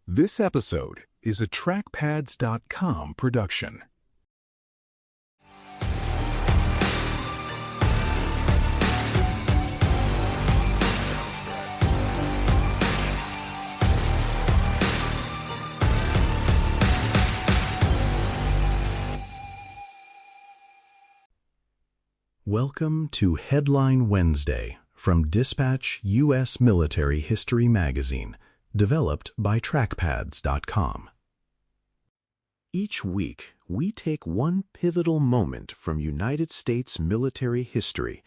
This episode is a trackpads.com production. Welcome to Headline Wednesday from Dispatch U.S. Military History Magazine, developed by trackpads.com. Each week, we take one pivotal moment from United States military history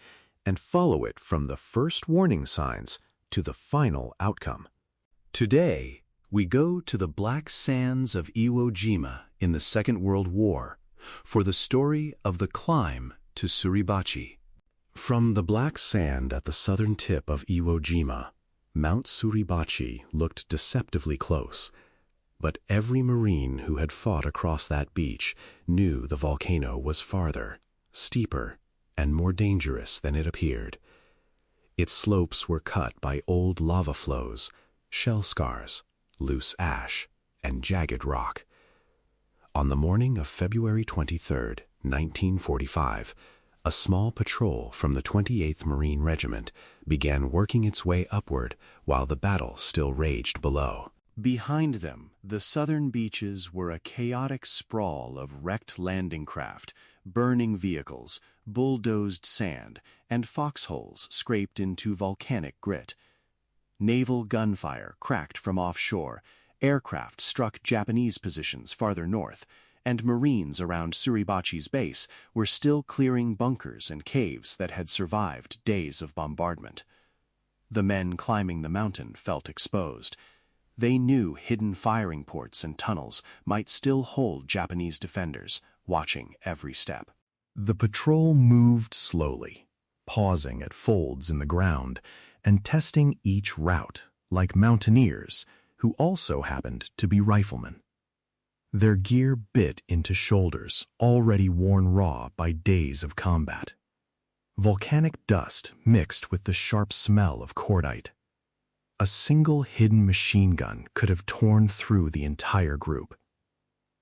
and follow it from the first warning signs to the final outcome. Today, we go to the black sands of Iwo Jima in the Second World War for the story of the climb to Suribachi. From the black sand at the southern tip of Iwo Jima, Mount Suribachi looked deceptively close, but every Marine who had fought across that beach knew the volcano was farther, steeper, and more dangerous than it appeared. Its slopes were cut by old lava flows, shell scars, loose ash, and jagged rock. On the morning of February 23, 1945, a small patrol from the 28th Marine Regiment began working its way upward while the battle still raged below. Behind them, the southern beaches were a chaotic sprawl of wrecked landing craft, burning vehicles, bulldozed sand, and foxholes scraped into volcanic grit. Naval gunfire cracked from offshore, aircraft struck Japanese positions farther north, and Marines around Suribachi's base were still clearing bunkers and caves that had survived days of bombardment. The men climbing the mountain felt exposed. They knew hidden firing ports and tunnels might still hold Japanese defenders, watching every step. The patrol moved slowly, pausing at folds in the ground and testing each route, like mountaineers who also happened to be riflemen. Their gear bit into shoulders already worn raw by days of combat. Volcanic dust mixed with the sharp smell of cordite. A single hidden machine gun could have torn through the entire group.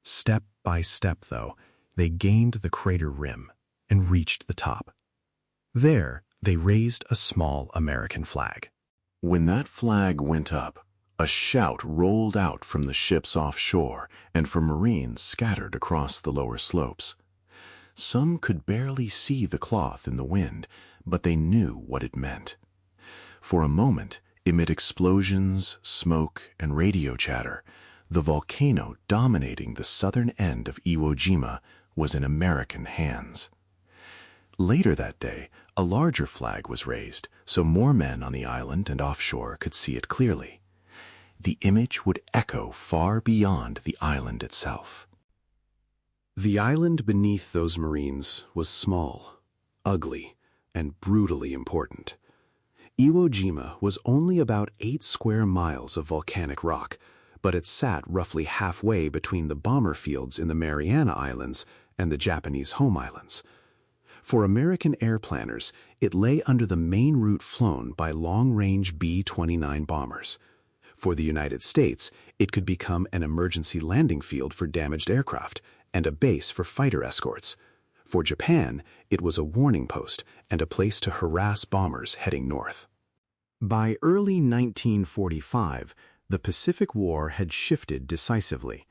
Step by step, though, they gained the crater rim and reached the top. There, they raised a small American flag. When that flag went up, a shout rolled out from the ships offshore and from Marines scattered across the lower slopes. Some could barely see the cloth in the wind, but they knew what it meant. For a moment, amid explosions, smoke, and radio chatter, the volcano dominating the southern end of Iwo Jima was in American hands. Later that day, a larger flag was raised so more men on the island and offshore could see it clearly. The image would echo far beyond the island itself. The island beneath those Marines was small, ugly, and brutally important. Iwo Jima was only about 8 square miles of volcanic rock, but it sat roughly halfway between the bomber fields in the Mariana Islands and the Japanese home islands. For American air planners, it lay under the main route flown by long-range B-29 bombers. For the United States, it could become an emergency landing field for damaged aircraft and a base for fighter escorts. For Japan, it was a warning post and a place to harass bombers heading north. By early 1945, the Pacific War had shifted decisively.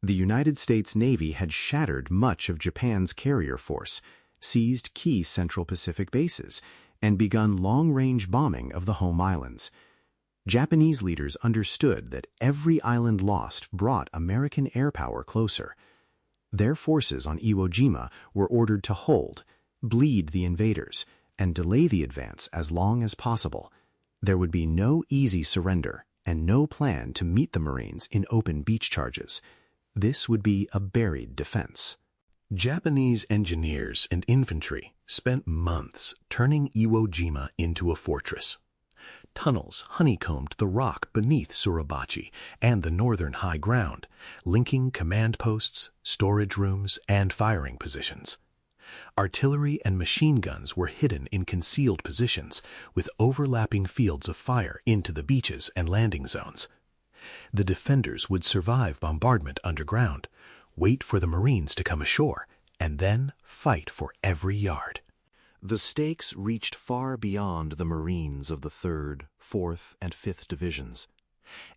The United States Navy had shattered much of Japan's carrier force, seized key Central Pacific bases, and begun long-range bombing of the home islands. Japanese leaders understood that every island lost brought American air power closer. Their forces on Iwo Jima were ordered to hold, bleed the invaders, and delay the advance as long as possible. There would be no easy surrender and no plan to meet the Marines in open beach charges. This would be a buried defense. Japanese engineers and infantry spent months turning Iwo Jima into a fortress. Tunnels honeycombed the rock beneath Suribachi and the northern high ground, linking command posts, storage rooms, and firing positions. Artillery and machine guns were hidden in concealed positions, with overlapping fields of fire into the beaches and landing zones. The defenders would survive bombardment underground, wait for the Marines to come ashore, and then fight for every yard. The stakes reached far beyond the Marines of the 3rd, 4th, and 5th Divisions.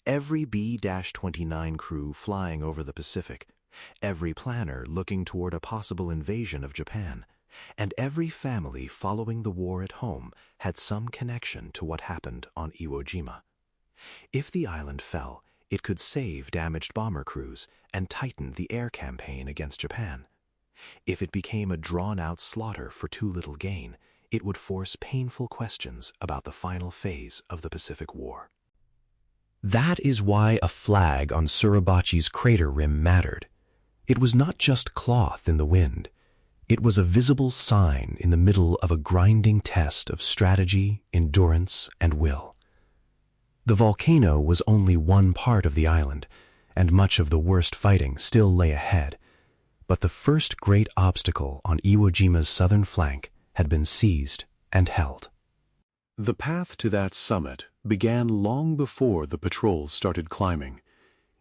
Every B-29 crew flying over the Pacific, every planner looking toward a possible invasion of Japan, and every family following the war at home had some connection to what happened on Iwo Jima. If the island fell, it could save damaged bomber crews and tighten the air campaign against Japan. If it became a drawn-out slaughter for too little gain, it would force painful questions about the final phase of the Pacific War. That is why a flag on Suribachi's crater rim mattered. It was not just cloth in the wind. It was a visible sign in the middle of a grinding test of strategy, endurance, and will. The volcano was only one part of the island, and much of the worst fighting still lay ahead. But the first great obstacle on Iwo Jima's southern flank had been seized and held. The path to that summit began long before the patrols started climbing.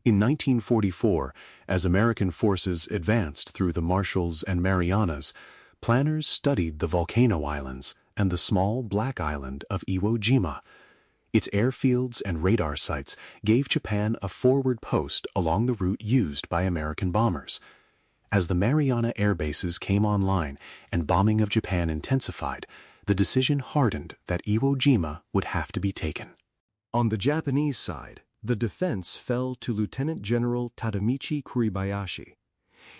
In 1944, as American forces advanced through the Marshalls and Marianas, planners studied the volcano islands and the small black island of Iwo Jima. Its airfields and radar sites gave Japan a forward post along the route used by American bombers. As the Mariana air bases came online and bombing of Japan intensified, the decision hardened that Iwo Jima would have to be taken. On the Japanese side, the defense fell to Lieutenant General Tadamichi Kuribayashi.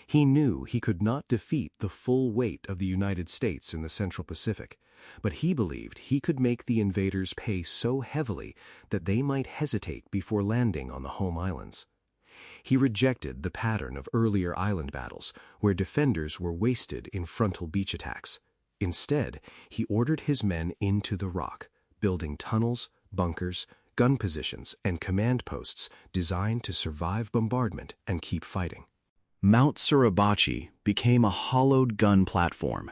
He knew he could not defeat the full weight of the United States in the Central Pacific, but he believed he could make the invaders pay so heavily that they might hesitate before landing on the home islands. He rejected the pattern of earlier island battles, where defenders were wasted in frontal beach attacks. Instead, he ordered his men into the rock, building tunnels, bunkers, gun positions, and command posts designed to survive bombardment and keep fighting. Mount Suribachi became a hollowed gun platform.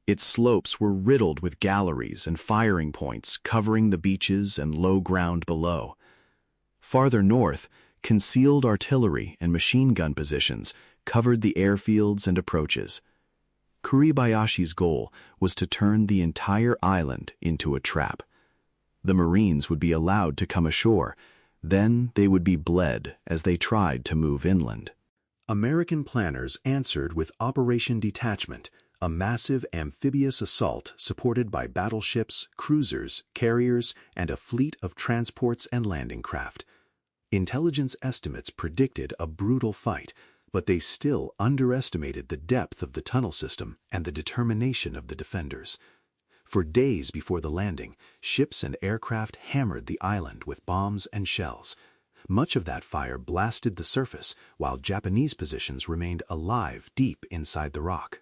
Its slopes were riddled with galleries and firing points covering the beaches and low ground below. Farther north, concealed artillery and machine gun positions covered the airfields and approaches. Kuribayashi's goal was to turn the entire island into a trap. The Marines would be allowed to come ashore, then they would be bled as they tried to move inland. American planners answered with Operation Detachment, a massive amphibious assault supported by battleships, cruisers, carriers, and a fleet of transports and landing craft. Intelligence estimates predicted a brutal fight, but they still underestimated the depth of the tunnel system and the determination of the defenders. For days before the landing, ships and aircraft hammered the island with bombs and shells. Much of that fire blasted the surface, while Japanese positions remained alive deep inside the rock.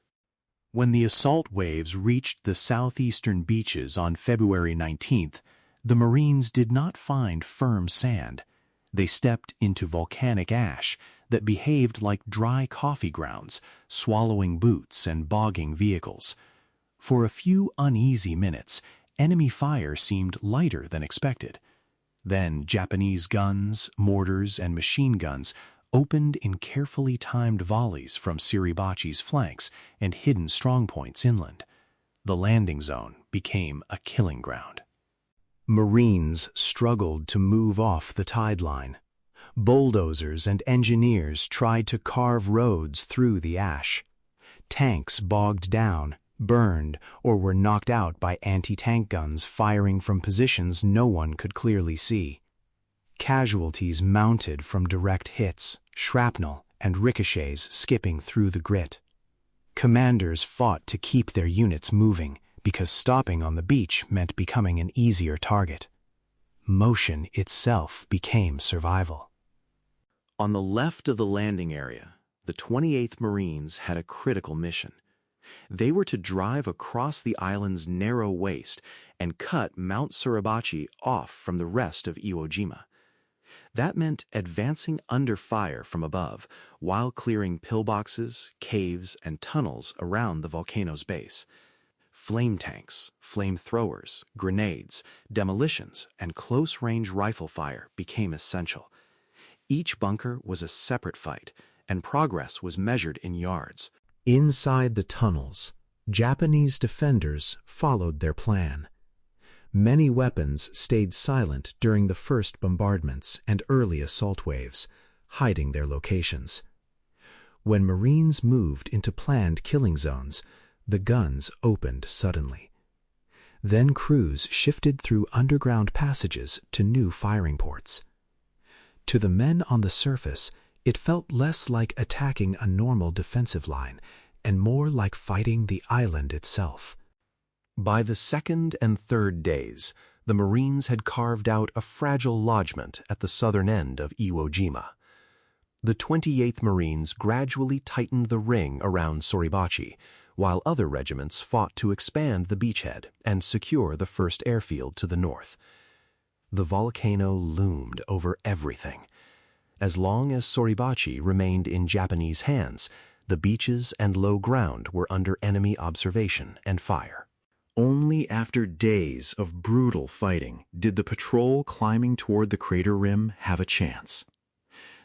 When the assault waves reached the southeastern beaches on February 19th, the Marines did not find firm sand. They stepped into volcanic ash that behaved like dry coffee grounds, swallowing boots and bogging vehicles. For a few uneasy minutes, enemy fire seemed lighter than expected. Then Japanese guns, mortars, and machine guns opened in carefully timed volleys from Suribachi's flanks and hidden strongpoints inland. The landing zone became a killing ground. Marines struggled to move off the tide line. Bulldozers and engineers tried to carve roads through the ash. Tanks bogged down, burned, or were knocked out by anti-tank guns firing from positions no one could clearly see. Casualties mounted from direct hits, shrapnel, and ricochets skipping through the grit. Commanders fought to keep their units moving, because stopping on the beach meant becoming an easier target. Motion itself became survival. On the left of the landing area, the 28th Marines had a critical mission. They were to drive across the island's narrow waist and cut Mount Suribachi off from the rest of Iwo Jima. That meant advancing under fire from above while clearing pillboxes, caves, and tunnels around the volcano's base. Flame tanks, flamethrowers, grenades, demolitions, and close-range rifle fire became essential. Each bunker was a separate fight, and progress was measured in yards. Inside the tunnels, Japanese defenders followed their plan. Many weapons stayed silent during the first bombardments and early assault waves, hiding their locations. When Marines moved into planned killing zones, the guns opened suddenly. Then crews shifted through underground passages to new firing ports. To the men on the surface, it felt less like attacking a normal defensive line and more like fighting the island itself. By the second and third days, the Marines had carved out a fragile lodgment at the southern end of Iwo Jima. The 28th Marines gradually tightened the ring around Suribachi, while other regiments fought to expand the beachhead and secure the first airfield to the north. The volcano loomed over everything. As long as Suribachi remained in Japanese hands, the beaches and low ground were under enemy observation and fire. Only after days of brutal fighting did the patrol climbing toward the crater rim have a chance.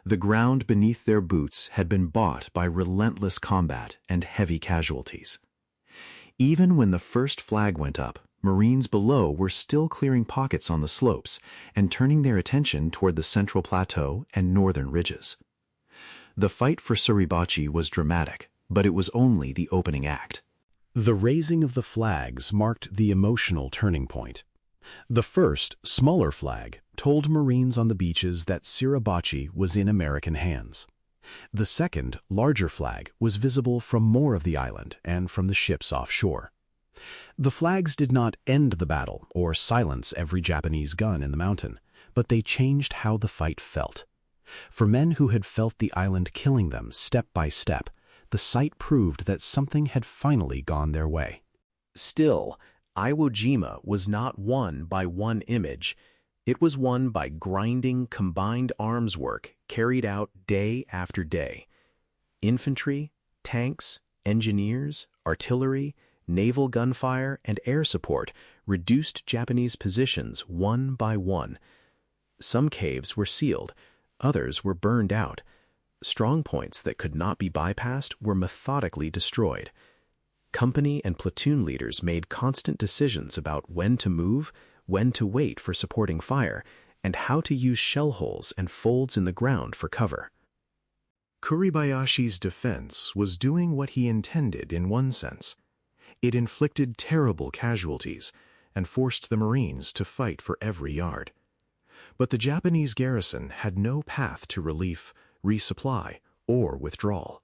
The ground beneath their boots had been bought by relentless combat and heavy casualties. Even when the first flag went up, Marines below were still clearing pockets on the slopes and turning their attention toward the central plateau and northern ridges. The fight for Suribachi was dramatic, but it was only the opening act. The raising of the flags marked the emotional turning point. The first, smaller flag told Marines on the beaches that Suribachi was in American hands. The second, larger flag was visible from more of the island and from the ships offshore. The flags did not end the battle or silence every Japanese gun in the mountain, but they changed how the fight felt. For men who had felt the island killing them step by step, the sight proved that something had finally gone their way. Still, Iwo Jima was not won by one image. It was won by grinding, combined arms work carried out day after day. Infantry, tanks, engineers, artillery, naval gunfire, and air support reduced Japanese positions one by one. Some caves were sealed, others were burned out. Strong points that could not be bypassed were methodically destroyed. Company and platoon leaders made constant decisions about when to move, when to wait for supporting fire, and how to use shell holes and folds in the ground for cover. Kuribayashi's defense was doing what he intended in one sense. It inflicted terrible casualties and forced the Marines to fight for every yard. But the Japanese garrison had no path to relief, resupply, or withdrawal.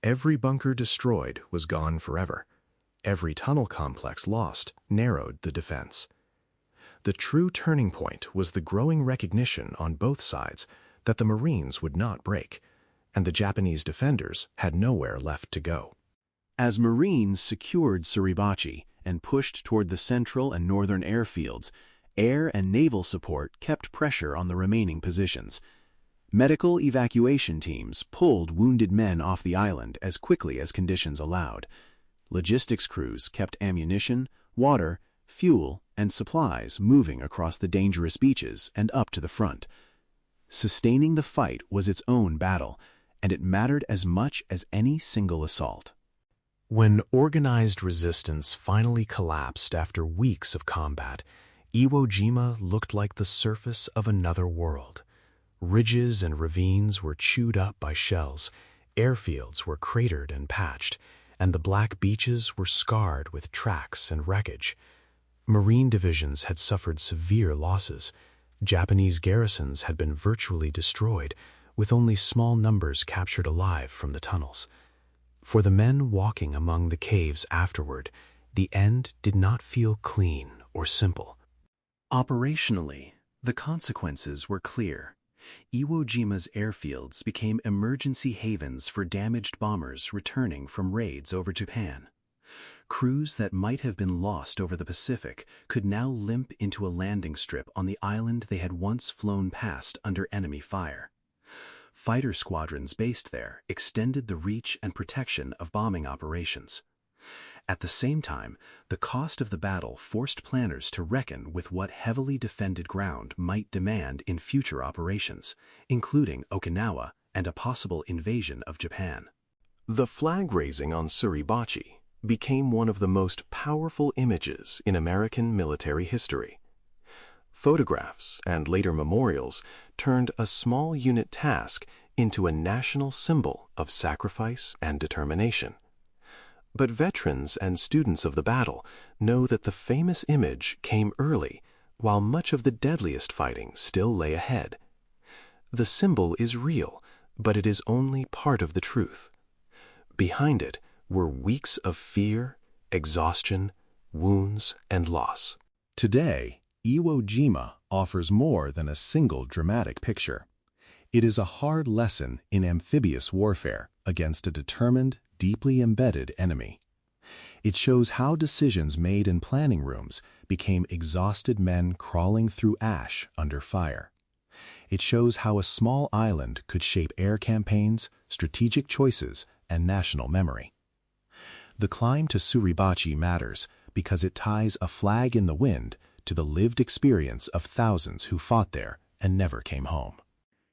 Every bunker destroyed was gone forever. Every tunnel complex lost narrowed the defense. The true turning point was the growing recognition on both sides that the Marines would not break, and the Japanese defenders had nowhere left to go. As Marines secured Suribachi and pushed toward the central and northern airfields, air and naval support kept pressure on the remaining positions. Medical evacuation teams pulled wounded men off the island as quickly as conditions allowed. Logistics crews kept ammunition, water, fuel, and supplies moving across the dangerous beaches and up to the front. Sustaining the fight was its own battle, and it mattered as much as any single assault. When organized resistance finally collapsed after weeks of combat, Iwo Jima looked like the surface of another world. Ridges and ravines were chewed up by shells, airfields were cratered and patched, and the black beaches were scarred with tracks and wreckage. Marine divisions had suffered severe losses. Japanese garrisons had been virtually destroyed, with only small numbers captured alive from the tunnels. For the men walking among the caves afterward, the end did not feel clean or simple. Operationally, the consequences were clear. Iwo Jima's airfields became emergency havens for damaged bombers returning from raids over Japan. Crews that might have been lost over the Pacific could now limp into a landing strip on the island they had once flown past under enemy fire. Fighter squadrons based there extended the reach and protection of bombing operations. At the same time, the cost of the battle forced planners to reckon with what heavily defended ground might demand in future operations, including Okinawa and a possible invasion of Japan. The flag raising on Suribachi became one of the most powerful images in American military history. Photographs and later memorials turned a small unit task into a national symbol of sacrifice and determination. But veterans and students of the battle know that the famous image came early, while much of the deadliest fighting still lay ahead. The symbol is real, but it is only part of the truth. Behind it were weeks of fear, exhaustion, wounds, and loss. Today, Iwo Jima offers more than a single dramatic picture. It is a hard lesson in amphibious warfare against a determined, deeply embedded enemy. It shows how decisions made in planning rooms became exhausted men crawling through ash under fire. It shows how a small island could shape air campaigns, strategic choices, and national memory. The climb to Suribachi matters because it ties a flag in the wind to the lived experience of thousands who fought there and never came home.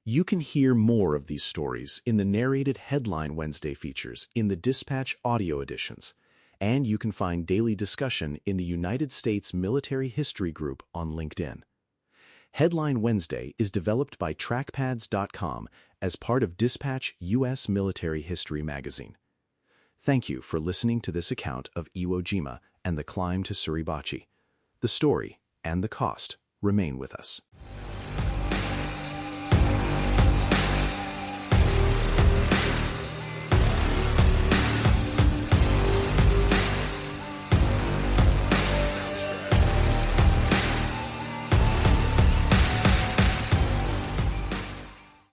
You can hear more of these stories in the narrated Headline Wednesday features in the Dispatch audio editions, and you can find daily discussion in the United States Military History Group on LinkedIn. Headline Wednesday is developed by trackpads.com as part of Dispatch U.S. Military History magazine. Thank you for listening to this account of Iwo Jima and the climb to Suribachi. The story and the cost remain with us.